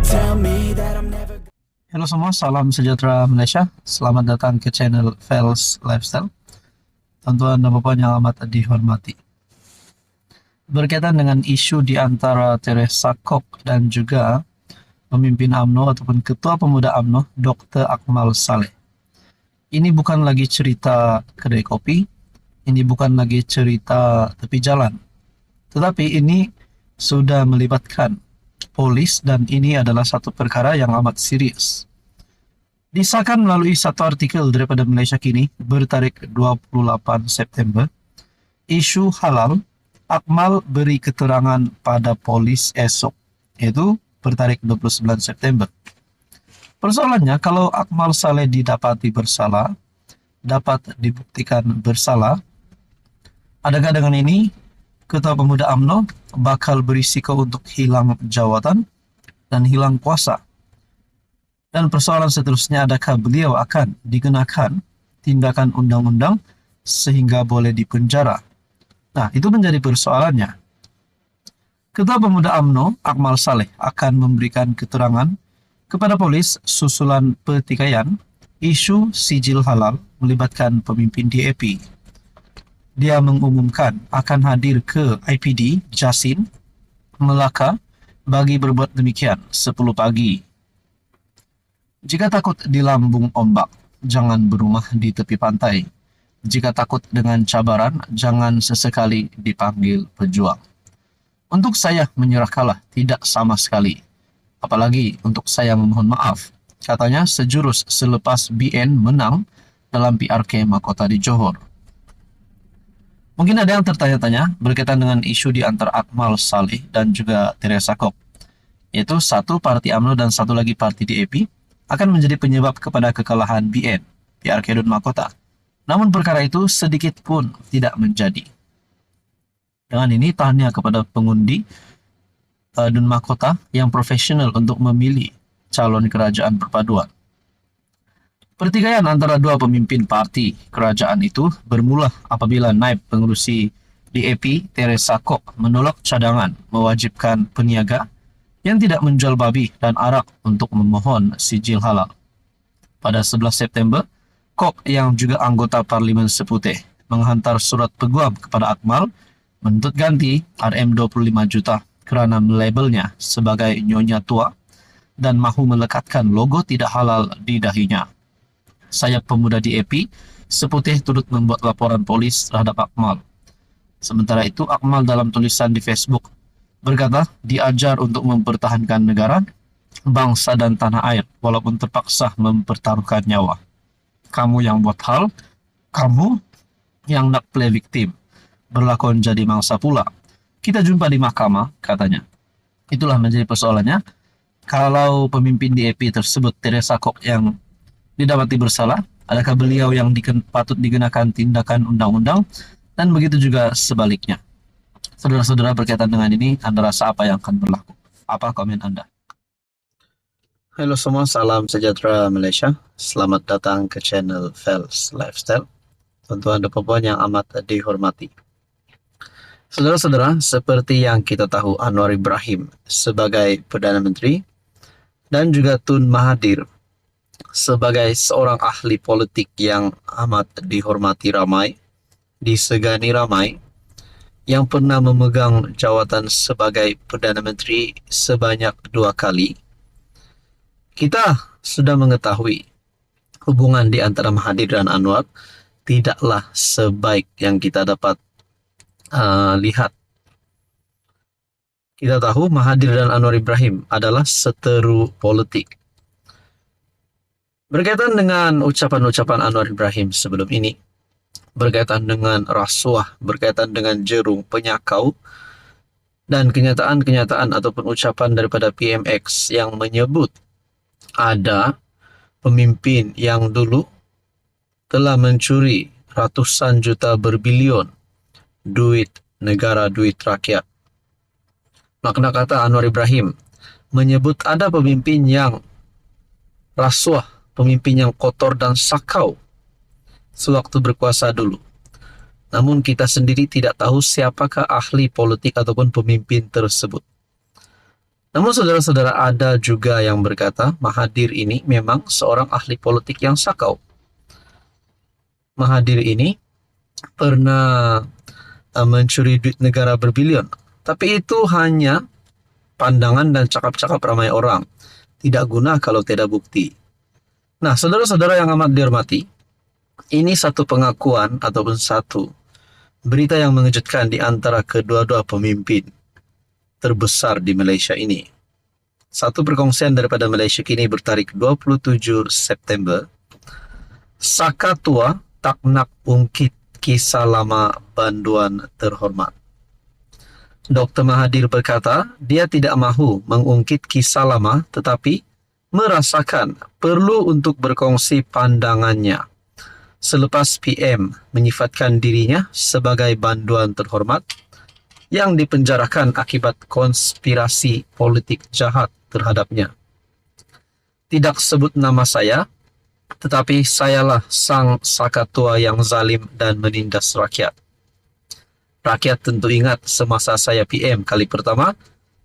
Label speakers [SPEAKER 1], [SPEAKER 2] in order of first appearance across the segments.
[SPEAKER 1] tell me that I'm never.
[SPEAKER 2] Halo semua, salam sejahtera Malaysia. Selamat datang ke channel Fels Lifestyle. Tuan-tuan dan puan yang amat dihormati. Berkaitan dengan isu di antara Teresa Kok dan juga pemimpin UMNO ataupun Ketua Pemuda UMNO, Dr. Akmal Saleh. Ini bukan lagi cerita kedai kopi, ini bukan lagi cerita tepi jalan. Tetapi ini sudah melibatkan polis dan ini adalah satu perkara yang amat serius. Disahkan melalui satu artikel daripada Malaysia Kini bertarikh 28 September, isu halal, Akmal beri keterangan pada polis esok, yaitu bertarikh 29 September. Persoalannya, kalau Akmal Saleh didapati bersalah, dapat dibuktikan bersalah, adakah dengan ini Ketua Pemuda UMNO bakal berisiko untuk hilang jawatan dan hilang kuasa? Dan persoalan seterusnya, adakah beliau akan dikenakan tindakan undang-undang sehingga boleh dipenjara? Nah, itu menjadi persoalannya. Ketua Pemuda UMNO, Akmal Saleh, akan memberikan keterangan kepada polis susulan pertikaian isu sijil halal melibatkan pemimpin DAP. Dia mengumumkan akan hadir ke IPD Jasin, Melaka bagi berbuat demikian 10 pagi. Jika takut dilambung ombak, jangan berumah di tepi pantai. Jika takut dengan cabaran, jangan sesekali dipanggil pejuang. Untuk saya menyerah kalah tidak sama sekali. Apalagi untuk saya memohon maaf, katanya sejurus selepas BN menang dalam PRK Mahkota di Johor. Mungkin ada yang tertanya-tanya berkaitan dengan isu di antara Akmal Saleh dan juga Teresa Kok, yaitu satu parti UMNO dan satu lagi parti DAP akan menjadi penyebab kepada kekalahan BN, PRK Dun Mahkota. Namun perkara itu sedikit pun tidak menjadi. Dengan ini tahniah kepada pengundi Dun Mahkota yang profesional untuk memilih calon kerajaan perpaduan. Pertikaian antara dua pemimpin parti kerajaan itu bermula apabila naib pengerusi DAP Teresa Kok menolak cadangan mewajibkan peniaga yang tidak menjual babi dan arak untuk memohon sijil halal. Pada 11 September, Kok yang juga anggota Parlimen Seputih menghantar surat peguam kepada Akmal menuntut ganti RM25 juta kerana melabelnya sebagai nyonya tua dan mahu melekatkan logo tidak halal di dahinya. Sayap pemuda DAP Seputih turut membuat laporan polis terhadap Akmal. Sementara itu, Akmal dalam tulisan di Facebook berkata diajar untuk mempertahankan negara, bangsa dan tanah air walaupun terpaksa mempertaruhkan nyawa. Kamu yang buat hal, kamu yang nak play victim, berlakon jadi mangsa pula. Kita jumpa di mahkamah, katanya. Itulah menjadi persoalannya. Kalau pemimpin DAP tersebut, Teresa Kok, yang didapati bersalah, adakah beliau yang patut dikenakan tindakan undang-undang, dan begitu juga sebaliknya. Saudara-saudara, berkaitan dengan ini, Anda rasa apa yang akan berlaku? Apa komen Anda? Halo semua, salam sejahtera Malaysia. Selamat datang ke channel Fels Lifestyle. Tuan-tuan dan puan yang amat dihormati. Saudara-saudara, seperti yang kita tahu, Anwar Ibrahim sebagai Perdana Menteri dan juga Tun Mahathir sebagai seorang ahli politik yang amat dihormati ramai, disegani ramai, yang pernah memegang jawatan sebagai Perdana Menteri sebanyak 2 kali. Kita sudah mengetahui hubungan di antara Mahathir dan Anwar tidaklah sebaik yang kita dapat lihat. Kita tahu Mahathir dan Anwar Ibrahim adalah seteru politik. Berkaitan dengan ucapan-ucapan Anwar Ibrahim sebelum ini, berkaitan dengan rasuah, berkaitan dengan jerung penyakau, dan kenyataan-kenyataan ataupun ucapan daripada PMX yang menyebut ada pemimpin yang dulu telah mencuri ratusan juta berbilion duit negara, duit rakyat. Makna kata Anwar Ibrahim menyebut ada pemimpin yang rasuah, pemimpin yang kotor dan sakau sewaktu berkuasa dulu. Namun kita sendiri tidak tahu siapakah ahli politik ataupun pemimpin tersebut. Namun saudara-saudara, ada juga yang berkata Mahathir ini memang seorang ahli politik yang sakau. Mahathir ini pernah mencuri duit negara berbilion. Tapi itu hanya pandangan dan cakap-cakap ramai orang. Tidak guna kalau tidak bukti. Nah, saudara-saudara yang amat dihormati, ini satu pengakuan ataupun satu berita yang mengejutkan di antara kedua-dua pemimpin terbesar di Malaysia ini. Satu perkongsian daripada Malaysia kini bertarik 27 September. Saka tua tak nak ungkit kisah lama banduan terhormat. Dr. Mahathir berkata, dia tidak mahu mengungkit kisah lama tetapi merasakan perlu untuk berkongsi pandangannya selepas PM menyifatkan dirinya sebagai banduan terhormat yang dipenjarakan akibat konspirasi politik jahat terhadapnya. Tidak sebut nama saya, tetapi sayalah sang sakatua yang zalim dan menindas rakyat. Rakyat tentu ingat semasa saya PM kali pertama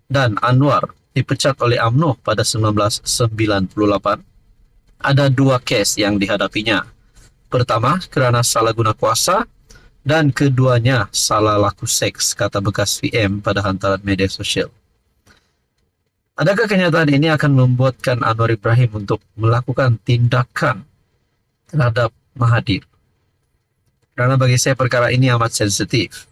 [SPEAKER 2] dan Anwar dipecat oleh UMNO pada 1998. Ada dua kes yang dihadapinya. Pertama, kerana salah guna kuasa, dan keduanya salah laku seks, kata bekas PM pada hantaran media sosial. Adakah kenyataan ini akan membuatkan Anwar Ibrahim untuk melakukan tindakan terhadap Mahathir? Karena bagi saya perkara ini amat sensitif.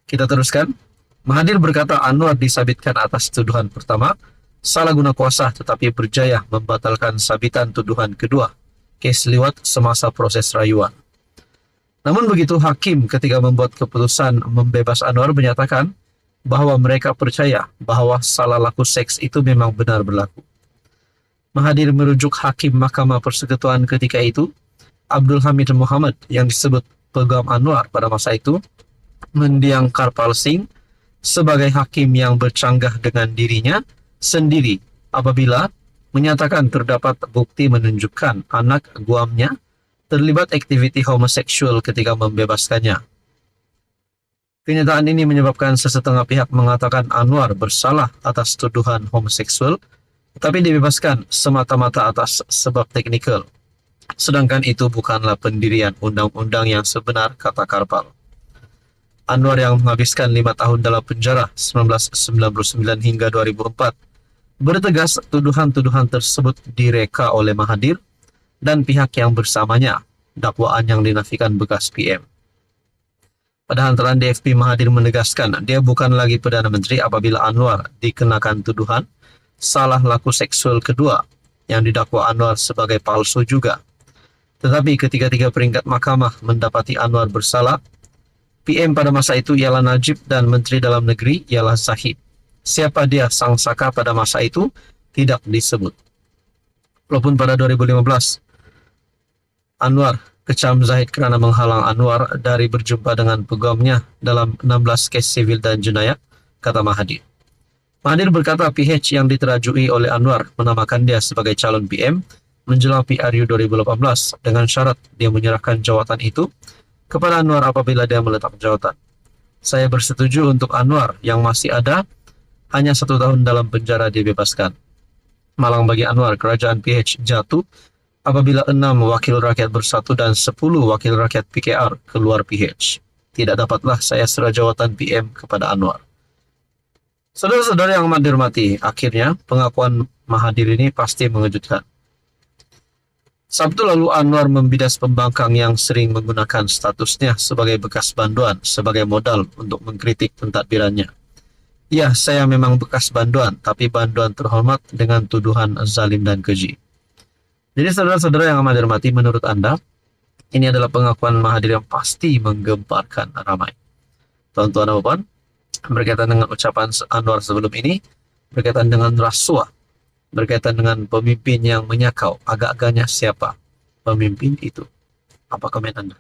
[SPEAKER 2] Kita teruskan. Mahathir berkata Anwar disabitkan atas tuduhan pertama, salah guna kuasa, tetapi berjaya membatalkan sabitan tuduhan kedua, kes liwat semasa proses rayuan. Namun begitu, hakim ketika membuat keputusan membebas Anwar menyatakan bahwa mereka percaya bahwa salah laku seks itu memang benar berlaku. Mahathir merujuk hakim Mahkamah Persekutuan ketika itu, Abdul Hamid Muhammad, yang disebut peguam Anwar pada masa itu, mendiang Karpal Singh sebagai hakim yang bercanggah dengan dirinya sendiri apabila menyatakan terdapat bukti menunjukkan anak guamnya terlibat aktiviti homoseksual ketika membebaskannya. Kenyataan ini menyebabkan sesetengah pihak mengatakan Anwar bersalah atas tuduhan homoseksual, tetapi dibebaskan semata-mata atas sebab teknikal. Sedangkan itu bukanlah pendirian undang-undang yang sebenar, kata Karpal. Anwar yang menghabiskan 5 tahun dalam penjara 1999 hingga 2004 bertegas tuduhan-tuduhan tersebut direka oleh Mahathir dan pihak yang bersamanya, dakwaan yang dinafikan bekas PM. Pada hantaran DFP, Mahathir menegaskan dia bukan lagi Perdana Menteri apabila Anwar dikenakan tuduhan salah laku seksual kedua yang didakwa Anwar sebagai palsu juga. Tetapi ketika tiga peringkat mahkamah mendapati Anwar bersalah, PM pada masa itu ialah Najib dan Menteri Dalam Negeri ialah Zahid. Siapa dia sang saka pada masa itu tidak disebut. Walaupun pada 2015, Anwar kecam Zahid kerana menghalang Anwar dari berjumpa dengan peguamnya dalam 16 kes sivil dan jenayah, kata Mahathir. Mahathir berkata PH yang diterajui oleh Anwar menamakan dia sebagai calon PM menjelang PRU 2018 dengan syarat dia menyerahkan jawatan itu kepada Anwar apabila dia meletak jawatan. Saya bersetuju untuk Anwar yang masih ada hanya 1 tahun dalam penjara dibebaskan. Malang bagi Anwar, kerajaan PH jatuh apabila 6 wakil rakyat bersatu dan 10 wakil rakyat PKR keluar PH. Tidak dapatlah saya serah jawatan PM kepada Anwar. Saudara-saudara yang amat dihormati, akhirnya pengakuan Mahathir ini pasti mengejutkan. Sabtu lalu Anwar membidas pembangkang yang sering menggunakan statusnya sebagai bekas banduan sebagai modal untuk mengkritik pentadbirannya. Ya, saya memang bekas banduan, tapi banduan terhormat dengan tuduhan zalim dan keji. Jadi saudara-saudara yang amat dihormati, menurut Anda, ini adalah pengakuan Mahathir yang pasti menggemparkan ramai. Tuan-tuan dan puan, berkaitan dengan ucapan Anwar sebelum ini, berkaitan dengan rasuah, berkaitan dengan pemimpin yang menyakau, agak-agaknya siapa pemimpin itu? Apa komen Anda?